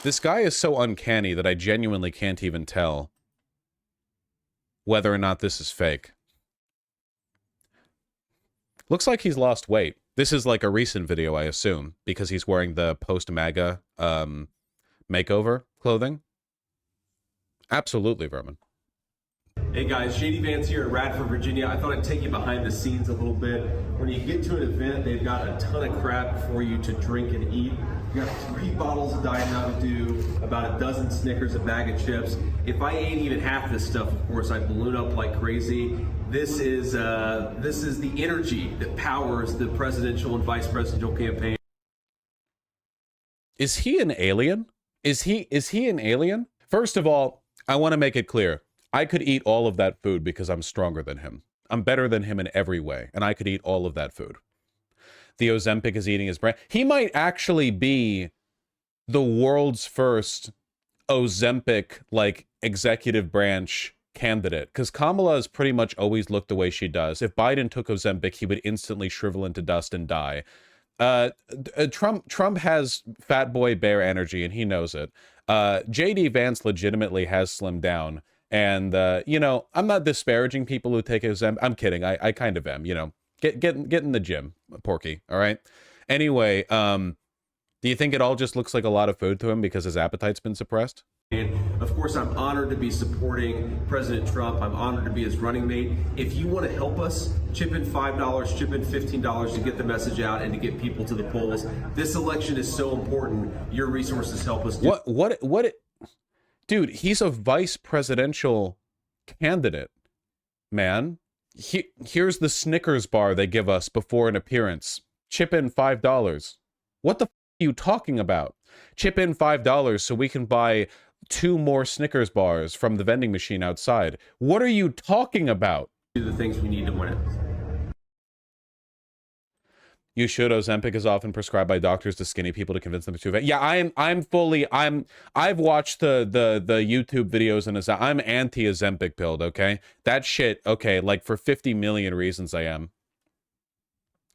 This guy is so uncanny that I genuinely can't even tell whether or not this is fake. Looks like he's lost weight. This is like a recent video, I assume, because he's wearing the post-MAGA makeover clothing. Absolutely, Vermin. Hey guys, JD Vance here in Radford, Virginia. I thought I'd take you behind the scenes a little bit. When you get to an event, they've got a ton of crap for you to drink and eat. You got 3 bottles of Diet Mountain Dew, about a dozen Snickers, a bag of chips. If I ate even half this stuff, of course, I'd balloon up like crazy. This is the energy that powers the presidential and vice presidential campaign. Is he an alien? Is he an alien? First of all, I want to make it clear. I could eat all of that food because I'm stronger than him. I'm better than him in every way, and I could eat all of that food. The Ozempic is eating his brain. He might actually be the world's first Ozempic, like, executive branch candidate, because Kamala has pretty much always looked the way she does. If Biden took Ozempic, he would instantly shrivel into dust and die. Trump has fat boy bear energy, and he knows it. JD Vance legitimately has slimmed down. And, you know, I'm not disparaging people who take Ozempic. I'm kidding. I kind of am, you know. Get in the gym, Porky, all right? Anyway, do you think it all just looks like a lot of food to him because his appetite's been suppressed? And of course, I'm honored to be supporting President Trump. I'm honored to be his running mate. If you want to help us, chip in $5, chip in $15 to get the message out and to get people to the polls. This election is so important. Your resources help us do. What? Dude, he's a vice presidential candidate, man. Here's the Snickers bar they give us before an appearance. Chip in $5. What the f are you talking about? Chip in $5 so we can buy 2 more Snickers bars from the vending machine outside. What are you talking about? Do the things we need to win it. You should. Ozempic is often prescribed by doctors to skinny people to convince them to event. Yeah, I've watched the YouTube videos and I'm anti-Ozempic pilled, okay? That shit, okay, like for 50 million reasons I am.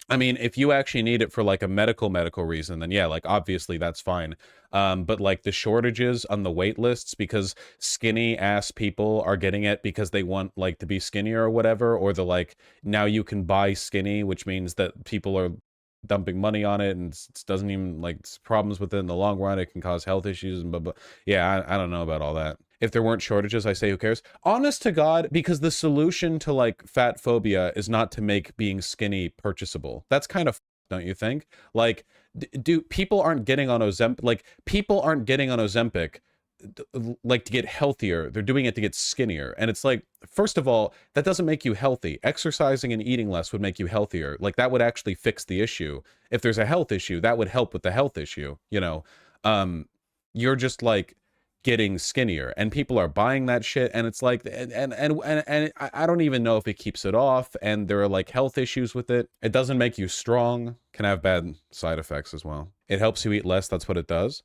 I mean, if you actually need it for like a medical reason, then yeah, like obviously that's fine. But like the shortages on the wait lists because skinny ass people are getting it because they want like to be skinnier or whatever, or the like now you can buy skinny, which means that people are dumping money on it and it doesn't even like problems with it in the long run. It can cause health issues and blah, blah. Yeah, I don't know about all that. If there weren't shortages, I say who cares? Honest to God, because the solution to like fat phobia is not to make being skinny purchasable. That's kind of, don't you think? Like, people aren't getting on Ozempic, like people aren't getting on Ozempic like to get healthier. They're doing it to get skinnier. And it's like, first of all, that doesn't make you healthy. Exercising and eating less would make you healthier. Like that would actually fix the issue. If there's a health issue, that would help with the health issue, you know. You're just like getting skinnier and people are buying that shit, and it's like and I don't even know if it keeps it off, and there are like health issues with it. It doesn't make you strong, can have bad side effects as well. It helps you eat less, that's what it does.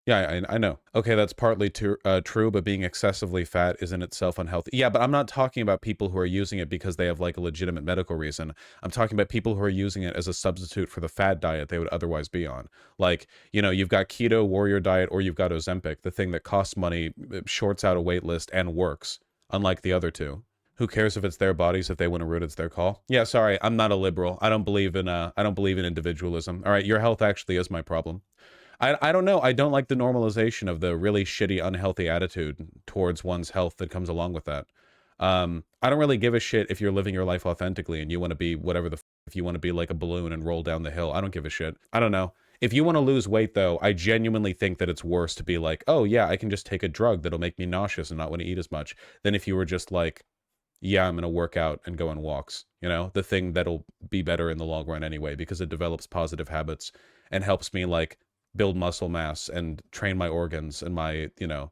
Yeah, I know. Okay, that's partly true, but being excessively fat is in itself unhealthy. Yeah, but I'm not talking about people who are using it because they have like a legitimate medical reason. I'm talking about people who are using it as a substitute for the fad diet they would otherwise be on. Like, you know, you've got keto, warrior diet, or you've got Ozempic, the thing that costs money, shorts out a wait list, and works, unlike the other two. Who cares if it's their bodies? If they want to root, it's their call. Yeah, sorry, I'm not a liberal. I don't believe in individualism. All right, your health actually is my problem. I don't know. I don't like the normalization of the really shitty, unhealthy attitude towards one's health that comes along with that. I don't really give a shit if you're living your life authentically and you want to be whatever if you want to be like a balloon and roll down the hill. I don't give a shit. I don't know. If you want to lose weight, though, I genuinely think that it's worse to be like, oh, yeah, I can just take a drug that'll make me nauseous and not want to eat as much, than if you were just like, yeah, I'm going to work out and go on walks. You know, the thing that'll be better in the long run anyway, because it develops positive habits and helps me like build muscle mass and train my organs and my, you know,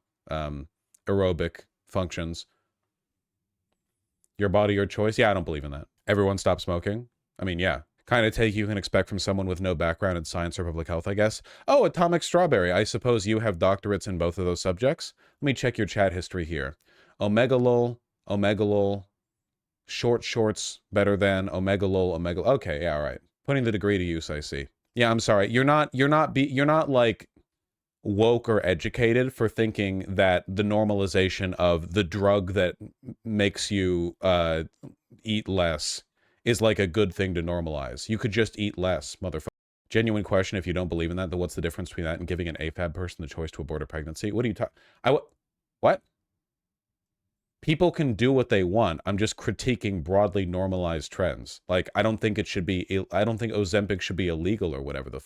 aerobic functions. Your body, your choice. Yeah, I don't believe in that. Everyone stop smoking. I mean, yeah. Kind of take you can expect from someone with no background in science or public health, I guess. Oh, Atomic Strawberry. I suppose you have doctorates in both of those subjects. Let me check your chat history here. Omegalol, Omegalol, Short shorts better than omega lol omega. Okay, yeah, all right. Putting the degree to use, I see. Yeah, I'm sorry. You're not like woke or educated for thinking that the normalization of the drug that makes you eat less is like a good thing to normalize. You could just eat less, motherfucker. Genuine question, if you don't believe in that, then what's the difference between that and giving an AFAB person the choice to abort a pregnancy? What are you talking? What? People can do what they want. I'm just critiquing broadly normalized trends. Like, I don't think Ozempic should be illegal or whatever the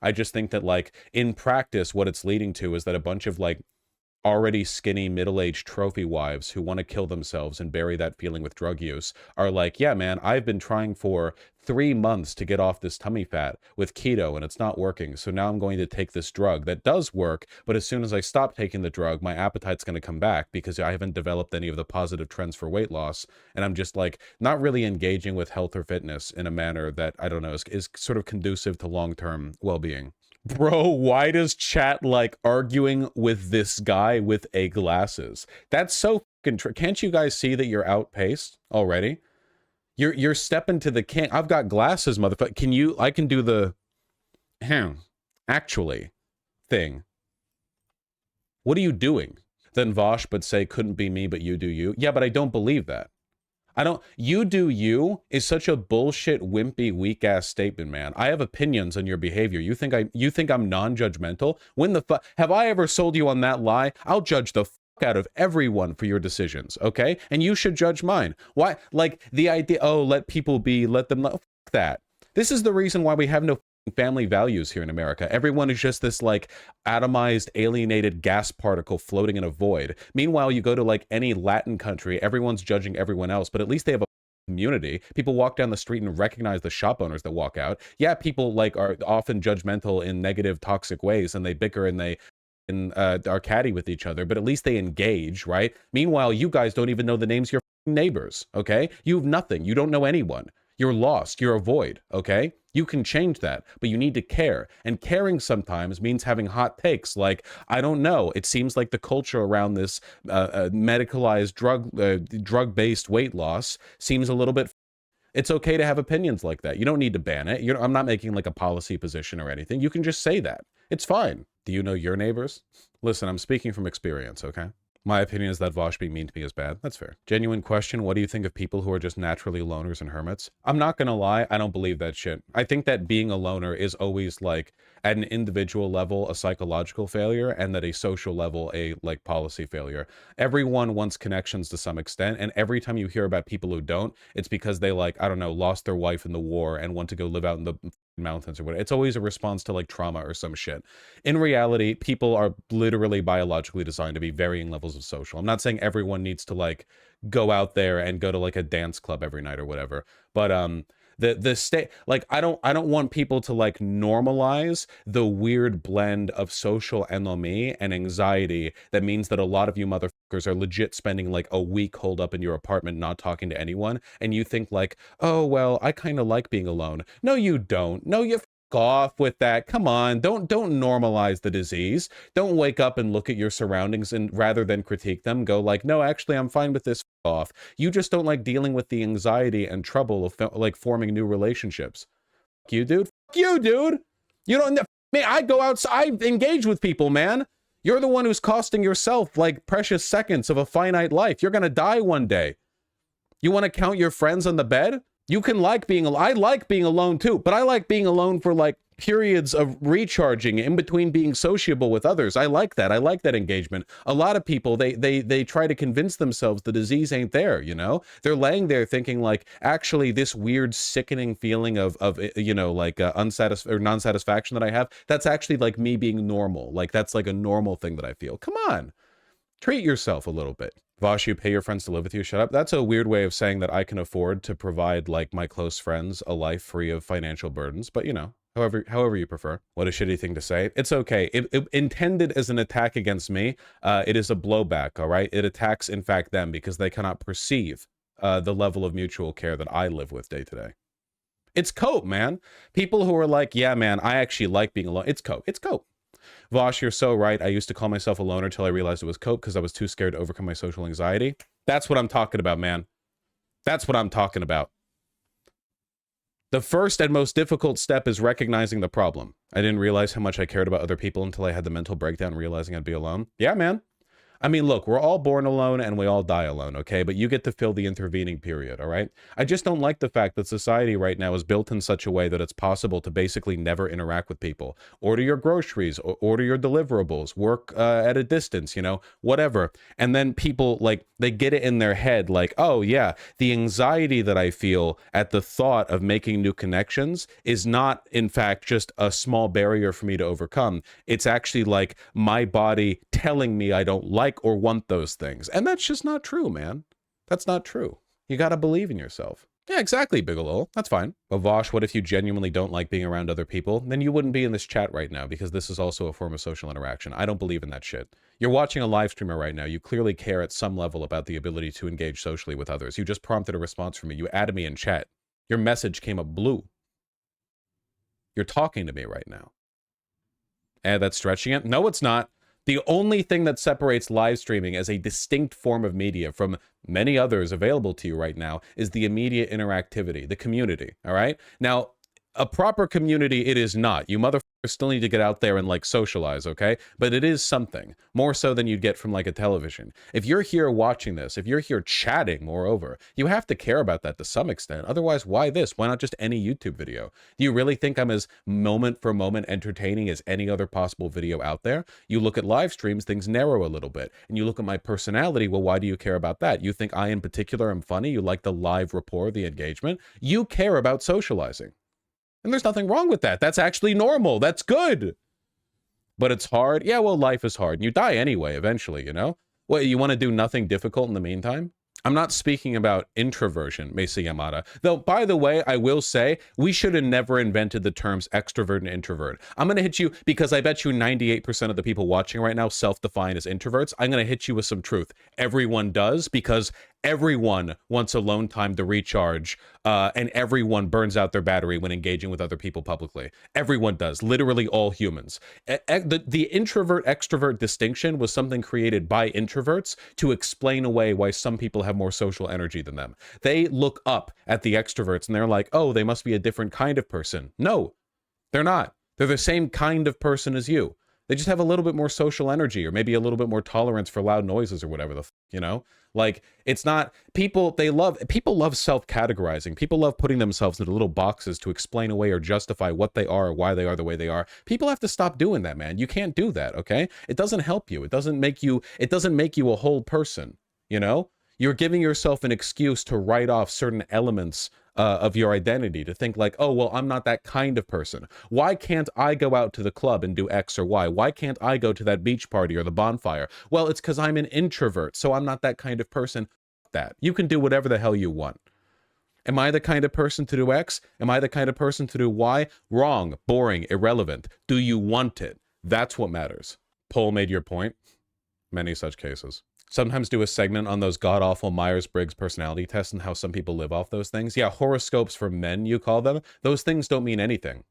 I just think that, like, in practice, what it's leading to is that a bunch of, like, already skinny middle-aged trophy wives who want to kill themselves and bury that feeling with drug use are like, yeah, man, I've been trying for 3 months to get off this tummy fat with keto and it's not working. So now I'm going to take this drug that does work. But as soon as I stop taking the drug, my appetite's going to come back because I haven't developed any of the positive trends for weight loss. And I'm just like not really engaging with health or fitness in a manner that, I don't know, is sort of conducive to long-term well-being. Bro, why does chat like arguing with this guy with a glasses? That's so fucking can't you guys see that you're outpaced already? You're stepping to the king. I've got glasses, motherfucker. Can you? I can do the actually thing. What are you doing? Then Vaush, but say couldn't be me, but you do you. Yeah, but I don't believe that. You do you is such a bullshit, wimpy, weak ass statement, man. I have opinions on your behavior. You think I'm non-judgmental? When the fuck have I ever sold you on that lie? I'll judge the fuck out of everyone for your decisions, okay? And you should judge mine. Why? Like the idea, oh, let people be, let them, fuck that. This is the reason why we have no family values here in America. Everyone is just this like atomized, alienated gas particle floating in a void. Meanwhile, you go to like any Latin country, everyone's judging everyone else, but at least they have a community. People walk down the street and recognize the shop owners that walk out. Yeah, people like are often judgmental in negative, toxic ways, and they bicker and they are catty with each other, but at least they engage, right? Meanwhile, you guys don't even know the names of your neighbors, okay? You have nothing. You don't know anyone. You're lost. You're a void, okay? You can change that, but you need to care. And caring sometimes means having hot takes like, I don't know, it seems like the culture around this medicalized drug-based weight loss seems a little bit... It's okay to have opinions like that. You don't need to ban it. I'm not making like a policy position or anything. You can just say that. It's fine. Do you know your neighbors? Listen, I'm speaking from experience, okay? My opinion is that Vaush being mean to me is bad. That's fair. Genuine question, what do you think of people who are just naturally loners and hermits? I'm not gonna lie, I don't believe that shit. I think that being a loner is always like, at an individual level, a psychological failure, and at a social level, a like policy failure. Everyone wants connections to some extent, and every time you hear about people who don't, it's because they like, I don't know, lost their wife in the war and want to go live out in the mountains or whatever. It's always a response to like trauma or some shit. In reality, people are literally biologically designed to be varying levels of social. I'm not saying everyone needs to like go out there and go to like a dance club every night or whatever, but the state, like I don't want people to like normalize the weird blend of social ennui and anxiety that means that a lot of you motherfuckers are legit spending like a week holed up in your apartment not talking to anyone, and you think like, oh well, I kind of like being alone. No, you don't. No, you off with that. Come on, don't normalize the disease. Don't wake up and look at your surroundings and rather than critique them, go like, no, actually I'm fine with this. Off. You just don't like dealing with the anxiety and trouble of like forming new relationships. Fuck you, dude. Fuck you, dude. You don't. Man, I go outside, I engage with people, man. You're the one who's costing yourself like precious seconds of a finite life. You're gonna die one day. You want to count your friends on the bed? You can like being alone. I like being alone too, but I like being alone for like periods of recharging in between being sociable with others. I like that. I like that engagement. A lot of people, they try to convince themselves the disease ain't there, you know? They're laying there thinking like, actually this weird sickening feeling of you know, like non-satisfaction that I have, that's actually like me being normal. Like that's like a normal thing that I feel. Come on. Treat yourself a little bit. Vaush, you pay your friends to live with you? Shut up. That's a weird way of saying that I can afford to provide like my close friends a life free of financial burdens, but you know, however you prefer. What a shitty thing to say. It's okay. It intended as an attack against me, it is a blowback, all right? It attacks, in fact, them because they cannot perceive the level of mutual care that I live with day to day. It's cope, man. People who are like, yeah, man, I actually like being alone. It's cope. It's cope. Vaush, you're so right. I used to call myself a loner till I realized it was cope because I was too scared to overcome my social anxiety. That's what I'm talking about, man. That's what I'm talking about. The first and most difficult step is recognizing the problem. I didn't realize how much I cared about other people until I had the mental breakdown realizing I'd be alone. Yeah, man. I mean, look, we're all born alone and we all die alone, okay? But you get to fill the intervening period, all right? I just don't like the fact that society right now is built in such a way that it's possible to basically never interact with people. Order your groceries, or order your deliverables, work at a distance, you know, whatever. And then people, like, they get it in their head, like, oh, yeah, the anxiety that I feel at the thought of making new connections is not, in fact, just a small barrier for me to overcome. It's actually like my body telling me I don't like or want those things. And that's just not true, man. That's not true. You got to believe in yourself. Yeah, exactly, Bigelow. That's fine. But Vaush, what if you genuinely don't like being around other people? Then you wouldn't be in this chat right now, because this is also a form of social interaction. I don't believe in that shit. You're watching a live streamer right now. You clearly care at some level about the ability to engage socially with others. You just prompted a response from me. You added me in chat. Your message came up blue. You're talking to me right now. And that's stretching it? No, it's not. The only thing that separates live streaming as a distinct form of media from many others available to you right now is the immediate interactivity, the community, all right? Now, a proper community, it is not. You motherfuckers still need to get out there and, like, socialize, okay? But it is something, more so than you'd get from, like, a television. If you're here watching this, if you're here chatting, moreover, you have to care about that to some extent. Otherwise, why this? Why not just any YouTube video? Do you really think I'm as moment-for-moment entertaining as any other possible video out there? You look at live streams, things narrow a little bit. And you look at my personality, well, why do you care about that? You think I, in particular, am funny? You like the live rapport, the engagement? You care about socializing. And there's nothing wrong with that. That's actually normal. That's good. But it's hard. Yeah, well, life is hard. And you die anyway, eventually, you know? What, you want to do nothing difficult in the meantime? I'm not speaking about introversion, Mesa Yamada. Though, by the way, I will say, we should have never invented the terms extrovert and introvert. I'm going to hit you, because I bet you 98% of the people watching right now self-define as introverts. I'm going to hit you with some truth. Everyone does, because everyone wants alone time to recharge, and everyone burns out their battery when engaging with other people publicly. Everyone does. Literally all humans. The introvert-extrovert distinction was something created by introverts to explain away why some people have more social energy than them. They look up at the extroverts and they're like, oh, they must be a different kind of person. No, they're not. They're the same kind of person as you. They just have a little bit more social energy, or maybe a little bit more tolerance for loud noises or whatever you know? Like, it's not, people love self-categorizing. People love putting themselves into little boxes to explain away or justify what they are or why they are the way they are. People have to stop doing that, man. You can't do that, okay? It doesn't help you. It doesn't make you a whole person, you know? You're giving yourself an excuse to write off certain elements of your identity, to think like, oh, well, I'm not that kind of person. Why can't I go out to the club and do X or Y? Why can't I go to that beach party or the bonfire? Well, it's because I'm an introvert, so I'm not that kind of person. That. You can do whatever the hell you want. Am I the kind of person to do X? Am I the kind of person to do Y? Wrong, boring, irrelevant. Do you want it? That's what matters. Poll made your point. Many such cases. Sometimes do a segment on those god-awful Myers-Briggs personality tests and how some people live off those things. Yeah, horoscopes for men, you call them. Those things don't mean anything.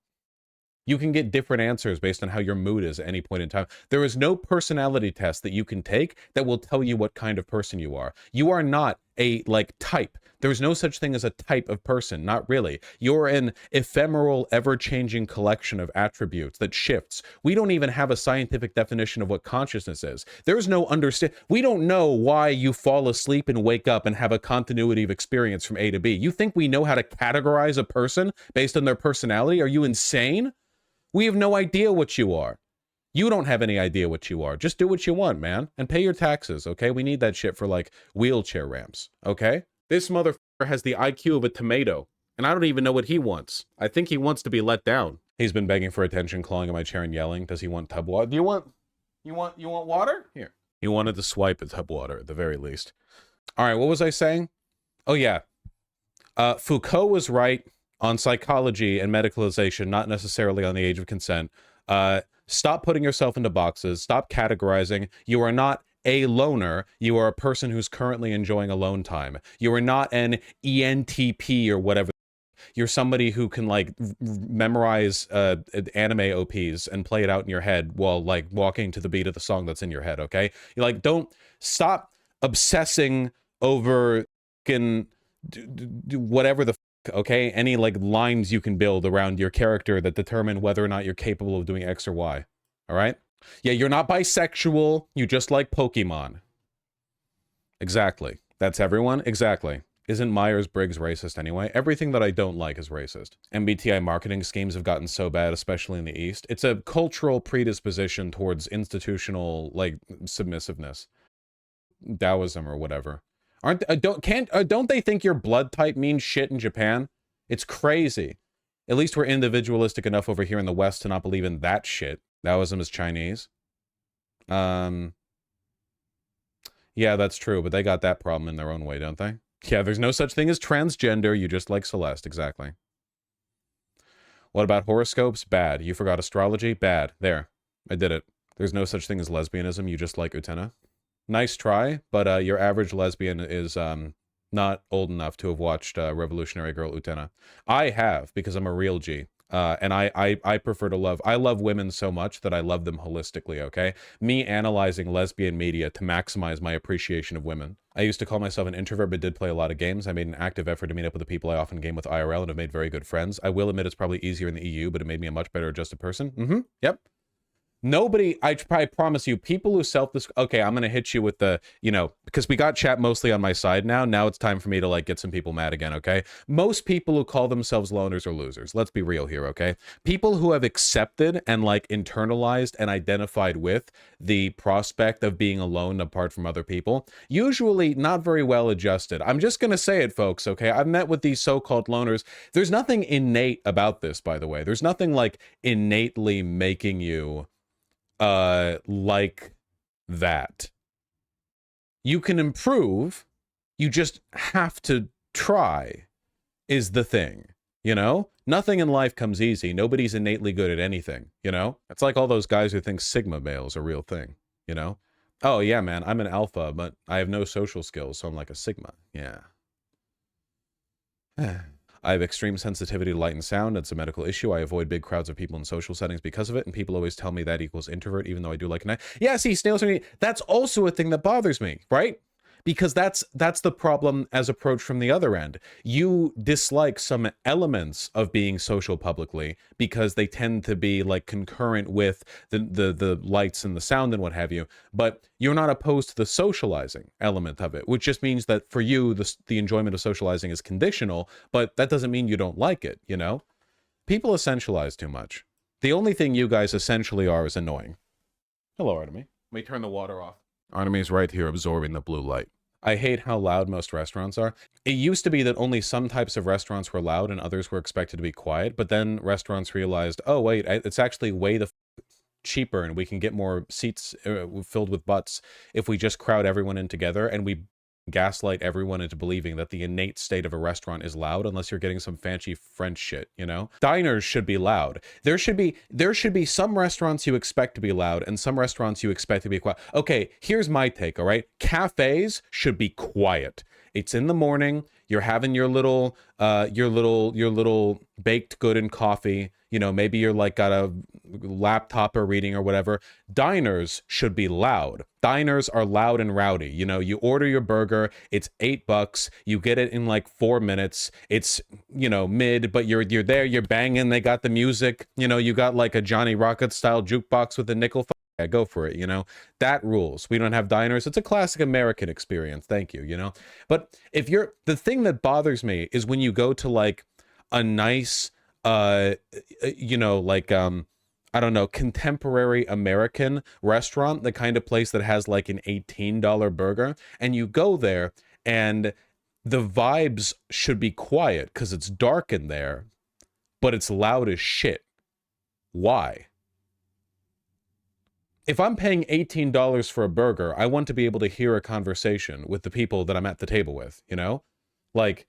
You can get different answers based on how your mood is at any point in time. There is no personality test that you can take that will tell you what kind of person you are. You are not a, like, type. There is no such thing as a type of person, not really. You're an ephemeral, ever-changing collection of attributes that shifts. We don't even have a scientific definition of what consciousness is. There's no we don't know why you fall asleep and wake up and have a continuity of experience from A to B. You think we know how to categorize a person based on their personality? Are you insane? We have no idea what you are. You don't have any idea what you are. Just do what you want, man. And pay your taxes, okay? We need that shit for, like, wheelchair ramps, okay? This motherfucker has the IQ of a tomato, and I don't even know what he wants. I think he wants to be let down. He's been begging for attention, clawing at my chair and yelling. Does he want tub water? Do you want water? Here. He wanted to swipe at tub water, at the very least. All right, what was I saying? Oh, yeah. Foucault was right on psychology and medicalization, not necessarily on the age of consent. Stop putting yourself into boxes. Stop categorizing. You are not a loner. You are a person who's currently enjoying alone time. You are not an ENTP or whatever. You're somebody who can, like, memorize anime OPs and play it out in your head while, like, walking to the beat of the song that's in your head, okay? You, like, don't stop obsessing over whatever the okay, any like lines you can build around your character that determine whether or not you're capable of doing X or Y. All right? Yeah, you're not bisexual. You just like Pokemon. Exactly. That's everyone? Exactly. Isn't Myers-Briggs racist anyway? Everything that I don't like is racist. MBTI marketing schemes have gotten so bad, especially in the East. It's a cultural predisposition towards institutional, like, submissiveness. Taoism or whatever. Don't they think your blood type means shit in Japan? It's crazy. At least we're individualistic enough over here in the West to not believe in that shit. Taoism is Chinese. Yeah, that's true, but they got that problem in their own way, don't they? Yeah, there's no such thing as transgender. You just like Celeste, exactly. What about horoscopes? Bad. You forgot astrology? Bad. There. I did it. There's no such thing as lesbianism. You just like Utena. Nice try, but your average lesbian is not old enough to have watched Revolutionary Girl Utena. I have, because I'm a real G. And I prefer to love... I love women so much that I love them holistically, okay? Me analyzing lesbian media to maximize my appreciation of women. I used to call myself an introvert, but did play a lot of games. I made an active effort to meet up with the people I often game with IRL and have made very good friends. I will admit it's probably easier in the EU, but it made me a much better adjusted person. Yep. Nobody, I promise you, people who okay, I'm going to hit you with the, you know, because we got chat mostly on my side now. Now it's time for me to, like, get some people mad again, okay? Most people who call themselves loners are losers. Let's be real here, okay? People who have accepted and, like, internalized and identified with the prospect of being alone apart from other people, usually not very well adjusted. I'm just going to say it, folks, okay? I've met with these so-called loners. There's nothing innate about this, by the way. There's nothing, like, innately making you... like that. You can improve, you just have to try, is the thing, you know? Nothing in life comes easy. Nobody's innately good at anything, you know? It's like all those guys who think Sigma male is a real thing, you know? Oh yeah, man, I'm an alpha, but I have no social skills, so I'm like a Sigma. Yeah. I have extreme sensitivity to light and sound. It's a medical issue. I avoid big crowds of people in social settings because of it, and people always tell me that equals introvert, even though I do like night. Yeah, see, snails are... That's also a thing that bothers me, right? Because that's the problem as approached from the other end. You dislike some elements of being social publicly because they tend to be, like, concurrent with the lights and the sound and what have you, but you're not opposed to the socializing element of it, which just means that for you, the enjoyment of socializing is conditional, but that doesn't mean you don't like it, you know? People essentialize too much. The only thing you guys essentially are is annoying. Hello, Artemy. Let me turn the water off. Artemy's right here absorbing the blue light. I hate how loud most restaurants are. It used to be that only some types of restaurants were loud and others were expected to be quiet, but then restaurants realized, oh wait, it's actually way the cheaper and we can get more seats filled with butts if we just crowd everyone in together and we gaslight everyone into believing that the innate state of a restaurant is loud unless you're getting some fancy French shit, you know? Diners should be loud. There should be some restaurants you expect to be loud and some restaurants you expect to be quiet. Okay, here's my take, all right? Cafes should be quiet. It's in the morning, you're having your little baked good and coffee, you know, maybe you're like got a laptop or reading or whatever. Diners should be loud. Diners are loud and rowdy. You know, you order your burger, it's $8, you get it in like 4 minutes. It's, you know, mid, but you're there, you're banging, they got the music, you know, you got like a Johnny Rocket style jukebox with a nickel. Yeah, go for it, you know? That rules. We don't have diners. It's a classic American experience. Thank you, you know? But if you're... The thing that bothers me is when you go to, like, a nice, you know, like, I don't know, contemporary American restaurant, the kind of place that has, like, an $18 burger, and you go there, and the vibes should be quiet because it's dark in there, but it's loud as shit. Why? If I'm paying $18 for a burger, I want to be able to hear a conversation with the people that I'm at the table with, you know? Like,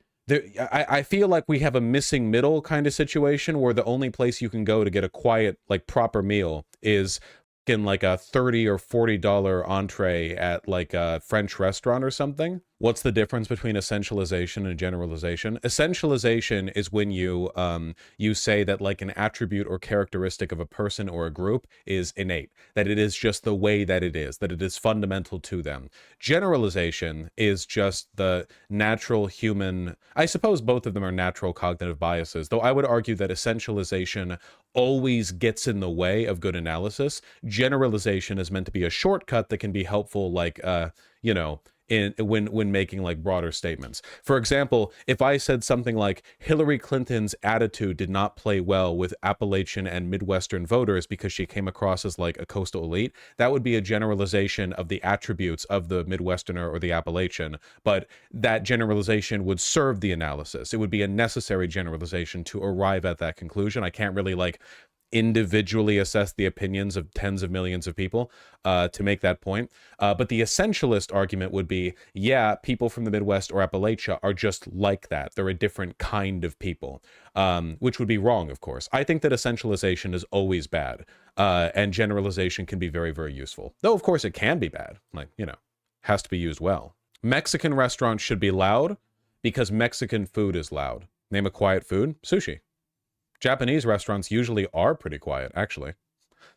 I feel like we have a missing middle kind of situation where the only place you can go to get a quiet, like, proper meal is in, like, a $30 or $40 entree at, like, a French restaurant or something. What's the difference between essentialization and generalization? Essentialization is when you you say that like an attribute or characteristic of a person or a group is innate, that it is just the way that it is fundamental to them. Generalization is just the natural human, I suppose both of them are natural cognitive biases, though I would argue that essentialization always gets in the way of good analysis. Generalization is meant to be a shortcut that can be helpful, like you know, when making like broader statements. For example, if I said something like Hillary Clinton's attitude did not play well with Appalachian and Midwestern voters because she came across as like a coastal elite, that would be a generalization of the attributes of the Midwesterner or the Appalachian, but that generalization would serve the analysis. It would be a necessary generalization to arrive at that conclusion. I can't really like individually assess the opinions of tens of millions of people to make that point. But the essentialist argument would be, yeah, people from the Midwest or Appalachia are just like that. They're a different kind of people, which would be wrong, of course. I think that essentialization is always bad, and generalization can be very, very useful. Though, of course, it can be bad. Like, you know, has to be used well. Mexican restaurants should be loud because Mexican food is loud. Name a quiet food: sushi. Japanese restaurants usually are pretty quiet, actually.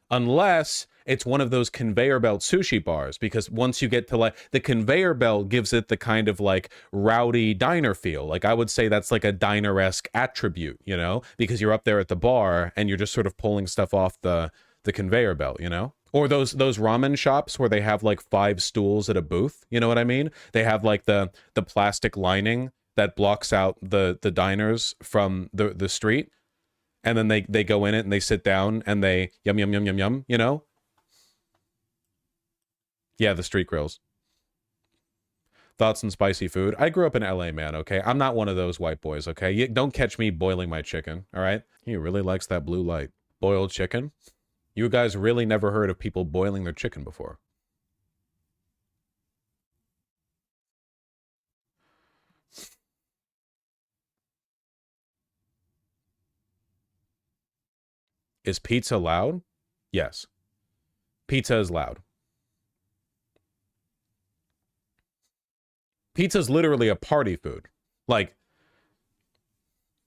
Unless it's one of those conveyor belt sushi bars, because once you get to like, the conveyor belt gives it the kind of like rowdy diner feel. Like I would say that's like a diner-esque attribute, you know, because you're up there at the bar and you're just sort of pulling stuff off the conveyor belt, you know? Or those ramen shops where they have like 5 stools at a booth, you know what I mean? They have like the plastic lining that blocks out the diners from the street. And then they go in it and they sit down and they yum, yum, yum, yum, yum, you know? Yeah, the street grills. Thoughts on spicy food? I grew up in LA, man, okay? I'm not one of those white boys, okay? You don't catch me boiling my chicken, all right? He really likes that blue light. Boiled chicken? You guys really never heard of people boiling their chicken before. Is pizza loud? Yes. Pizza is loud. Pizza is literally a party food. Like,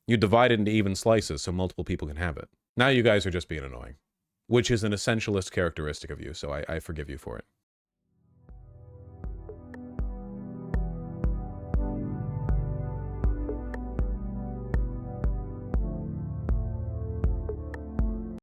you divide it into even slices so multiple people can have it. Now you guys are just being annoying, which is an essentialist characteristic of you, so I forgive you for it.